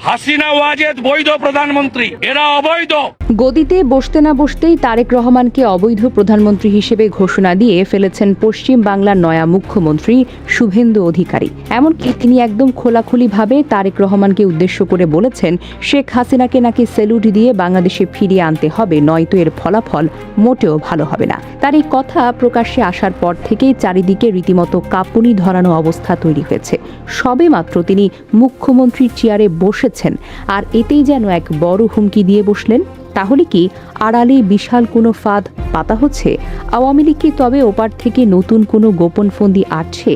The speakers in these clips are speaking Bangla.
হাসিনা ওয়াজেদ বৈধ প্রধানমন্ত্রী, এরা অবৈধ। গদিতে বসতে না বসতেই তারেক রহমানকে অবৈধ প্রধানমন্ত্রী হিসেবে ঘোষণা দিয়ে ফেলেছেন পশ্চিম বাংলার নয়া মুখ্যমন্ত্রী শুভেন্দু অধিকারী। এমনকি তিনি একদম খোলাখুলিভাবে তারেক রহমানকে উদ্দেশ্য করে বলেছেন শেখ হাসিনাকে নাকি স্যালুট দিয়ে বাংলাদেশে ফিরিয়ে আনতে হবে, নয়তো এর ফলাফল মোটেও ভালো হবে না। তার এই কথা প্রকাশ্যে আসার পর থেকেই চারিদিকে রীতিমতো কাঁপুনি ধরানো অবস্থা তৈরি হয়েছে। সবে মাত্র তিনি মুখ্যমন্ত্রীর চেয়ারে বসেছেন, আর এতেই যেন এক বড় হুমকি দিয়ে বসলেন। তাহলে কি আড়ালে বিশাল কোনো ফাঁদ পাতা হচ্ছে? আওয়ামী লীগ কি তবে ওপার থেকে নতুন কোনো গোপন ফন্দি আটছে?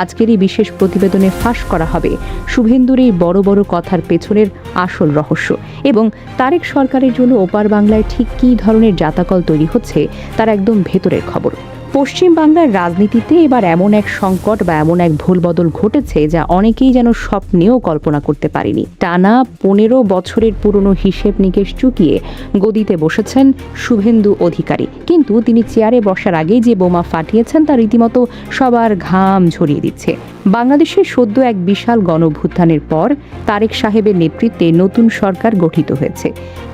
আজকের এই বিশেষ প্রতিবেদনে ফাঁস করা হবে শুভেন্দুর এই বড় বড় কথার পেছনের আসল রহস্য, এবং তারেক সরকারের জন্য ওপার বাংলায় ঠিক কী ধরনের জাতাকল তৈরি হচ্ছে তার একদম ভেতরের খবর। পশ্চিম বাংলার রাজনীতিতে এবার এমন এক সংকট বা এমন এক ভুলবদল ঘটেছে যা অনেকেই যেন স্বপ্নেও কল্পনা করতে পারেনি। টানা 15 বছরের পুরনো হিসেব নিকেশ চুকিয়ে গদিতে বসেছেন শুভেন্দু অধিকারী, কিন্তু তিনি চেয়ারে বসার আগেই যে বোমা ফাটিয়েছেন তা রীতিমতো সবার ঘাম ঝরিয়ে দিচ্ছে। বাংলাদেশের সদ্য এক বিশাল গণঅভ্যুত্থানের পর তারেক সাহেবের নেতৃত্বে নতুন সরকার গঠিত হয়েছে।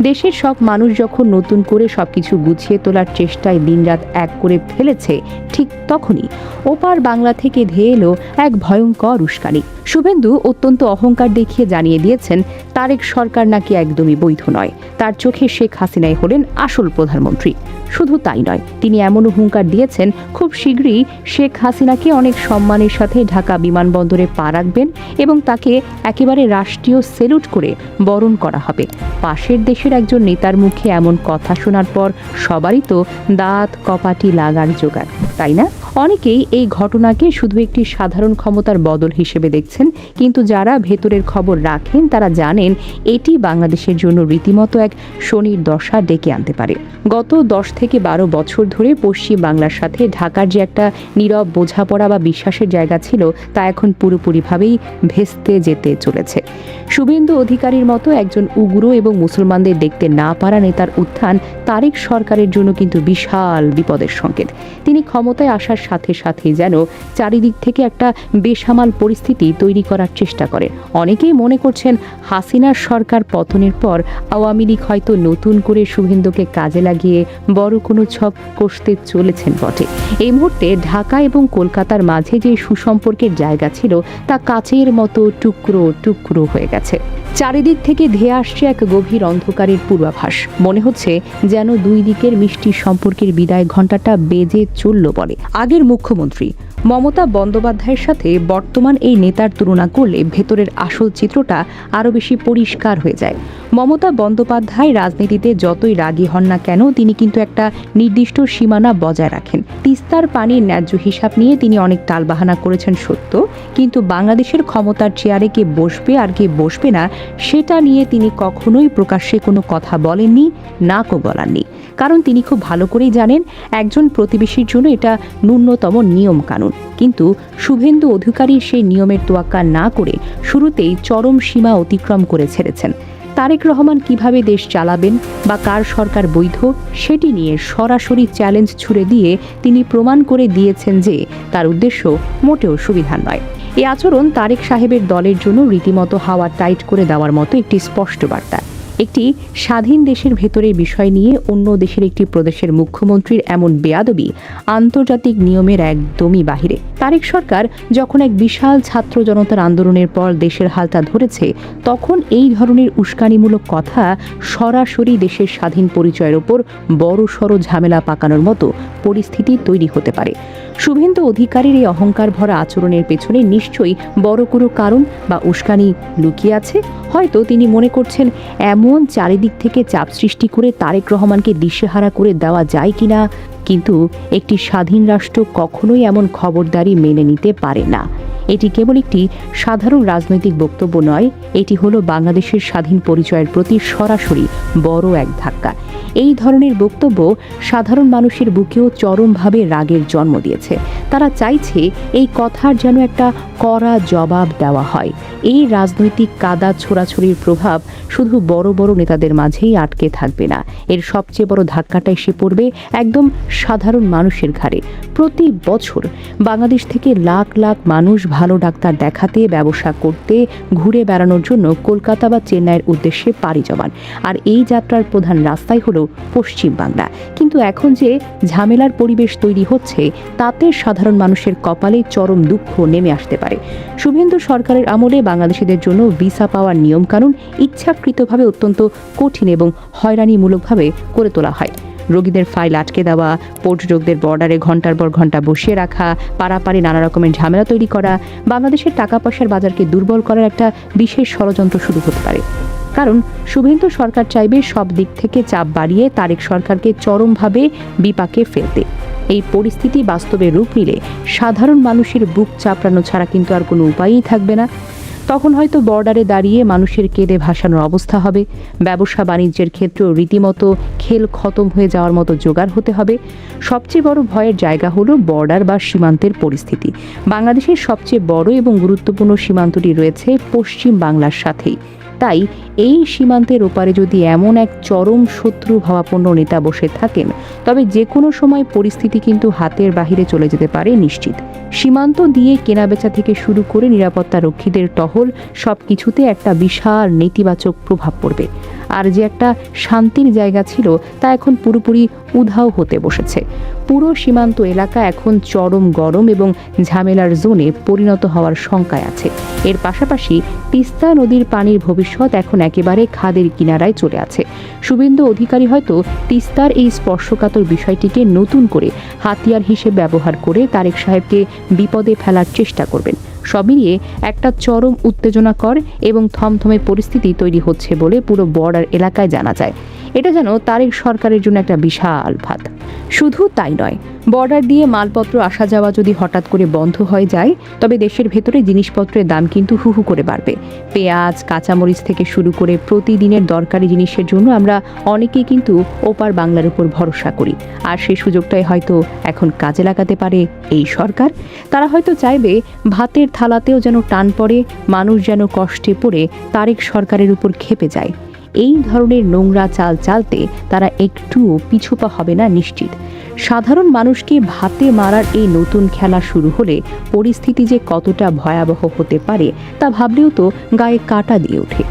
দেশের সব মানুষ যখন নতুন করে সবকিছু গুছিয়ে তোলার চেষ্টায় দিনরাত এক করে ফেলেছে, ঠিক তখনই ওপার বাংলা থেকে ধেয়ে এলো এক ভয়ঙ্কর উস্কানি। শুভেন্দু অত্যন্ত অহংকার দেখিয়ে জানিয়ে দিয়েছেন তারেক সরকার নাকি একদমই বৈধ নয়, তার চোখে শেখ হাসিনাই হলেন আসল প্রধানমন্ত্রী। শুধু তাই নয়, তিনি এমনও হুঙ্কার দিয়েছেন খুব শীঘ্রই শেখ হাসিনাকে অনেক সম্মানের সাথে ঢাকা বিমানবন্দরে পা রাখবেন এবং তাকে একেবারে রাষ্ট্রীয় স্যালুট করে বরণ করা হবে। পাশের দেশের একজন নেতার মুখে এমন কথা শোনার পর সবারই তো দাঁত কপাটি লাগার জোগাড়, তাই না? অনেকেই এই ঘটনাকে শুধু একটি সাধারণ ক্ষমতার বদল হিসেবে দেখছেন, কিন্তু যারা ভেতরের খবর রাখেন তারা জানেন এটি বাংলাদেশের জন্য রীতিমতো এক শনির দশা ডেকে আনতে পারে। গত 10 থেকে 12 বছর ধরে পশ্চিম বাংলার সাথে ঢাকার যে একটা নীরব বোঝাপড়া বা বিশ্বাসের জায়গা ছিল, তা এখন পুরোপুরিভাবেই ভেস্তে যেতে চলেছে। শুভেন্দু অধিকারীর মতো একজন উগ্র এবং মুসলমানদের দেখতে না পারা নেতার উত্থান তারেক সরকারের জন্য কিন্তু বিশাল বিপদের সংকেত। তিনি ক্ষমতায় আসার সাথে সাথেই যেন চারিদিক থেকে একটা বেসামাল পরিস্থিতি তৈরি করার চেষ্টা করে। অনেকেই মনে করছেন হাসিনার সরকার পতনের পর আওয়ামী লীগ হয়তো নতুন করে শুভেন্দুকে কাজে লাগিয়ে বড় কোনো ছক কষতে চলেছেন বটে। এই মুহূর্তে ঢাকা এবং কলকাতার মাঝে যে সুসম্পর্কের জায়গা ছিল তা কাচের মতো টুকরো টুকরো হয়ে গেছে। চারিদিক থেকে ধেয়ে আসছে এক গভীর অন্ধকারের পূর্বাভাস। মনে হচ্ছে যেন দুই দিকের মিষ্টি সম্পর্কের বিদায় ঘণ্টাটা বেজে চলল বলে। আগের মুখ্যমন্ত্রী মমতা বন্দ্যোপাধ্যায়ের সাথে বর্তমান এই নেতার তুলনা করলে ভেতরের আসল চিত্রটা আরও বেশি পরিষ্কার হয়ে যায়। মমতা বন্দ্যোপাধ্যায় রাজনীতিতে যতই রাগী হন না কেন, তিনি কিন্তু একটা নির্দিষ্ট সীমানা বজায় রাখেন। তিস্তার পানির ন্যায্য হিসাব নিয়ে তিনি অনেক টালবাহানা করেছেন সত্য, কিন্তু বাংলাদেশের ক্ষমতার চেয়ারে কে বসবে আর কে বসবে না সেটা নিয়ে তিনি কখনোই প্রকাশ্যে কোনো কথা বলেননি, নাকও গলাননি। কারণ তিনি খুব ভালো করেই জানেন একজন প্রতিবেশীর জন্য এটা ন্যূনতম নিয়ম কানুন। কিন্তু শুভেন্দু অধিকারী সেই নিয়মের তোয়াক্কা না করে শুরুতেই চরম সীমা অতিক্রম করে ছেড়েছেন। তারেক রহমান কিভাবে দেশ চালাবেন বা কার সরকার বৈধ সেটি নিয়ে সরাসরি চ্যালেঞ্জ ছুড়ে দিয়ে তিনি প্রমাণ করে দিয়েছেন যে তার উদ্দেশ্য মোটেও সুবিধার নয়। এই আচরণ তারেক সাহেবের দলের জন্য রীতিমতো হাওয়া টাইট করে দেওয়ার মতো একটি স্পষ্ট বার্তা। একটি স্বাধীন দেশের ভেতরের বিষয় নিয়ে অন্য দেশের একটি প্রদেশের মুখ্যমন্ত্রীর এমন বেয়াদবি আন্তর্জাতিক নিয়মের একদমই বাহিরে। তারেক সরকার যখন এক বিশাল ছাত্র জনতার আন্দোলনের পর দেশের হালটা ধরেছে, তখন এই ধরনের উস্কানিমূলক কথা সরাসরি দেশের স্বাধীন পরিচয়ের ওপর বড়সড় ঝামেলা পাকানোর মতো পরিস্থিতি তৈরি হতে পারে। শুভেন্দু অধিকারীর এই অহংকার ভরা আচরণের পেছনে নিশ্চয়ই বড় কোনো কারণ বা উস্কানি লুকিয়ে আছে। হয়তো তিনি মনে করছেন এমন চারিদিক থেকে চাপ সৃষ্টি করে তারেক রহমানকে দিশেহারা করে দেওয়া যায় কিনা, কিন্তু একটি স্বাধীন রাষ্ট্র কখনোই এমন খবরদারি মেনে নিতে পারে না। এটি কেবল একটি সাধারণ রাজনৈতিক বক্তব্য নয়, এটি হলো বাংলাদেশের স্বাধীন পরিচয়ের প্রতি সরাসরি বড় এক ধাক্কা। এই ধরনের বক্তব্য সাধারণ মানুষের বুকেও চরমভাবে রাগের জন্ম দিয়েছে। তারা চাইছে এই কথার যেন একটা কড়া জবাব দেওয়া হয়। এই রাজনৈতিক কাদা ছোড়াছড়ির প্রভাব শুধু বড় বড় নেতাদের মাঝেই আটকে থাকবে না, এর সবচেয়ে বড় ধাক্কাটা এসে পড়বে একদম সাধারণ মানুষের ঘাড়ে। প্রতি বছর বাংলাদেশ থেকে লাখ লাখ মানুষ ভালো ডাক্তার দেখাতে, ব্যবসা করতে, ঘুরে বেড়ানোর জন্য কলকাতা বা চেন্নাইয়ের উদ্দেশ্যে পাড়ি জমান। আর এই যাত্রার প্রধান রাস্তাই হলো পশ্চিম বাংলা। কিন্তু এখন যে ঝামেলার পরিবেশ তৈরি হচ্ছে, তাতে সাধারণ মানুষের কপালে চরম দুঃখ নেমে আসতে পারে। শুভেন্দু সরকারের আমলে বাংলাদেশিদের জন্য ভিসা পাওয়ার নিয়মকানুন ইচ্ছাকৃতভাবে অত্যন্ত কঠিন এবং হয়রানিমূলকভাবে করে তোলা হয়। রোগীদের ফাইল আটকে দেওয়া, পর্যটকদের বর্ডারে ঘন্টার পর ঘন্টা বসিয়ে রাখা, পারাপারে নানা রকমের ঝামেলা তৈরি করা, বাংলাদেশের টাকা পয়সার বাজারকে দুর্বল করার একটা বিশেষ ষড়যন্ত্র শুরু হতে পারে। কারণ শুভেন্দু সরকার চাইবে সব দিক থেকে চাপ বাড়িয়ে তারেক সরকারকে চরমভাবে বিপাকে ফেলতে। এই পরিস্থিতি বাস্তবে রূপ নিলে সাধারণ মানুষের বুক চাপড়ানো ছাড়া কিন্তু আর কোনো উপায়ই থাকবে না। তখন হয়তো বর্ডারে দাঁড়িয়ে মানুষের কেঁদে ভাসানোর অবস্থা হবে। ব্যবসা বাণিজ্যের ক্ষেত্রেও রীতিমতো খেল খতম হয়ে যাওয়ার মতো জোগাড় হতে হবে। সবচেয়ে বড় ভয়ের জায়গা হলো বর্ডার বা সীমান্তের পরিস্থিতি। বাংলাদেশের সবচেয়ে বড় এবং গুরুত্বপূর্ণ সীমান্তটি রয়েছে পশ্চিম বাংলার সাথেই। তাই এই সীমান্তের ওপারে যদি এমন এক চরম শত্রু ভাবাপন্ন নেতা বসে থাকেন, তবে যে কোনো সময় পরিস্থিতি কিন্তু হাতের বাহিরে চলে যেতে পারে নিশ্চিত। সীমান্ত দিয়ে কেনাবেচা থেকে শুরু করে নিরাপত্তা রক্ষীদের টহল, সব কিছুতে একটা বিশাল নেতিবাচক প্রভাব পড়বে। আর যে একটা শান্তির জায়গা ছিল, তা এখন পুরোপুরি উধাও হতে বসেছে। পুরো সীমান্ত এলাকা এখন চরম গরম এবং ঝামেলার জোনে পরিণত হওয়ার শঙ্কায় আছে। এর পাশাপাশি তিস্তা নদীর পানির ভবিষ্যৎ এখন একেবারে খাদের কিনারায় চলে আছে। শুভেন্দু অধিকারী হয়তো তিস্তার এই স্পর্শকাতর বিষয়টিকে নতুন করে হাতিয়ার হিসেবে ব্যবহার করে তারেক সাহেবকে বিপদে ফেলার চেষ্টা করবেন। সব মিলিয়ে একটা চরম উত্তেজনাকর এবং থমথমে পরিস্থিতি তৈরি হচ্ছে বলে পুরো বর্ডার এলাকায় জানা যায়। এটা যেন তারেক সরকারের জন্য একটা বিশাল ফাঁদ। শুধু তাই নয়, বর্ডার দিয়ে মালপত্র আসা যাওয়া যদি হঠাৎ করে বন্ধ হয়ে যায়, তবে দেশের ভেতরে জিনিসপত্রের দাম কিন্তু হু হু করে বাড়বে। পেঁয়াজ, কাঁচামরিচ থেকে শুরু করে প্রতিদিনের দরকারি জিনিসের জন্য আমরা অনেকেই কিন্তু ওপার বাংলার উপর ভরসা করি। আর সেই সুযোগটাই হয়তো এখন কাজে লাগাতে পারে এই সরকার। তারা হয়তো চাইবে ভাতের থালাতেও যেন টান পড়ে, মানুষ যেন কষ্টে পড়ে তারেক সরকারের উপর ক্ষেপে যায়। এই ধরনের নোংরা চাল চালতে তারা একটুও পিছুপা হবে না নিশ্চিত। সাধারণ মানুষকে ভাতে মারার এই নতুন খেলা শুরু হলে পরিস্থিতি যে কতটা ভয়াবহ হতে পারে তা ভাবলেও তো গায়ে কাঁটা দিয়ে ওঠে।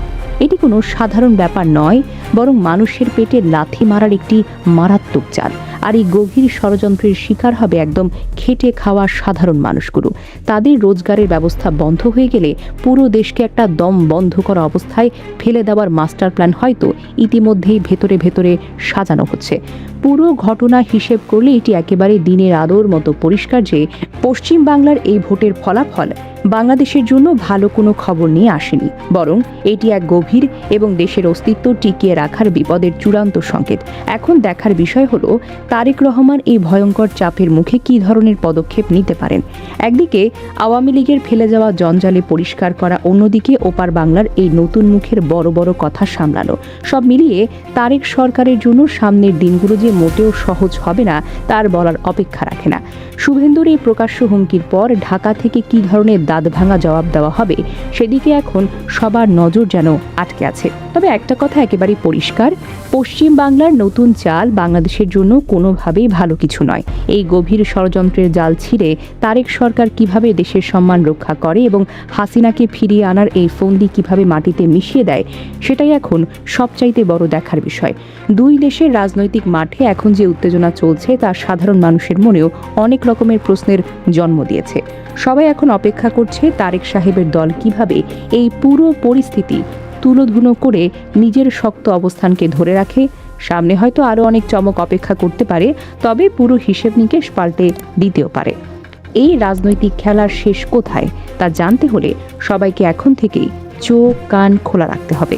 এটি কোনো সাধারণ ব্যাপার নয়, বরং মানুষের পেটে লাথি মারার একটি মারাত্মক চাল। আর এই গভীর ষড়যন্ত্রের শিকার হবে একদম খেটে খাওয়া সাধারণ মানুষগুলো। তাদের রোজগারের ব্যবস্থা বন্ধ হয়ে গেলে পুরো দেশকে একটা দম বন্ধ করা অবস্থায় ফেলে দেওয়ার মাস্টার প্ল্যান হয়তো ইতিমধ্যেই ভেতরে ভেতরে সাজানো হচ্ছে। পুরো ঘটনা হিসেব করলে এটি একেবারে দিনের আলোর মতো পরিষ্কার যে পশ্চিম বাংলার এই ভোটের ফলাফল বাংলাদেশের জন্য ভালো কোনো খবর নিয়ে আসেনি, বরং এটি এক গভীর এবং দেশের অস্তিত্ব টিকিয়ে রাখার বিপদের চূড়ান্ত সংকেত। এখন দেখার বিষয় হলো তারেক রহমান এই ভয়ঙ্কর চাপের মুখে কী ধরনের পদক্ষেপ নিতে পারেন। একদিকে আওয়ামী লীগের ফেলে যাওয়া জঞ্জালে পরিষ্কার করা, অন্যদিকে ওপার বাংলার এই নতুন মুখের বড় বড় কথা সামলানো। সব মিলিয়ে তারেক সরকারের জন্য সামনের দিনগুলো যে মোটেও সহজ হবে না তার বলার অপেক্ষা রাখে না। শুভেন্দুর এই প্রকাশ্য হুমকির পর ঢাকা থেকে কী ধরনের দাঁত ভাঙা জবাব দেওয়া হবে, সেদিকে এখন সবার নজর যেন আটকে আছে। তবে একটা কথা একেবারেই পরিষ্কার, পশ্চিম বাংলার নতুন চাল বাংলাদেশের জন্য কোনোভাবেই ভালো কিছু নয়। এই গভীর ষড়যন্ত্রের জাল ছিঁড়ে তারেক সরকার কিভাবে দেশের সম্মান রক্ষা করে এবং হাসিনাকে ফিরিয়ে আনার এই ফন্দি কিভাবে মাটিতে মিশিয়ে দেয়, সেটাই এখন সবচাইতে বড় দেখার বিষয়। দুই দেশের রাজনৈতিক মাঠে এখন যে উত্তেজনা চলছে তা সাধারণ মানুষের মনেও অনেক রকমের প্রশ্নের জন্ম দিয়েছে। সবাই এখন অপেক্ষা করছে তারেক সাহেবের দল কিভাবে এই পুরো পরিস্থিতি তুলোধুনো করে নিজের শক্ত অবস্থানকে ধরে রাখে। সামনে হয়তো আরও অনেক চমক অপেক্ষা করতে পারে, তবে পুরো হিসেব নিকেশ পাল্টে দিতেও পারে। এই রাজনৈতিক খেলার শেষ কোথায় তা জানতে হলে সবাইকে এখন থেকেই চোখ কান খোলা রাখতে হবে।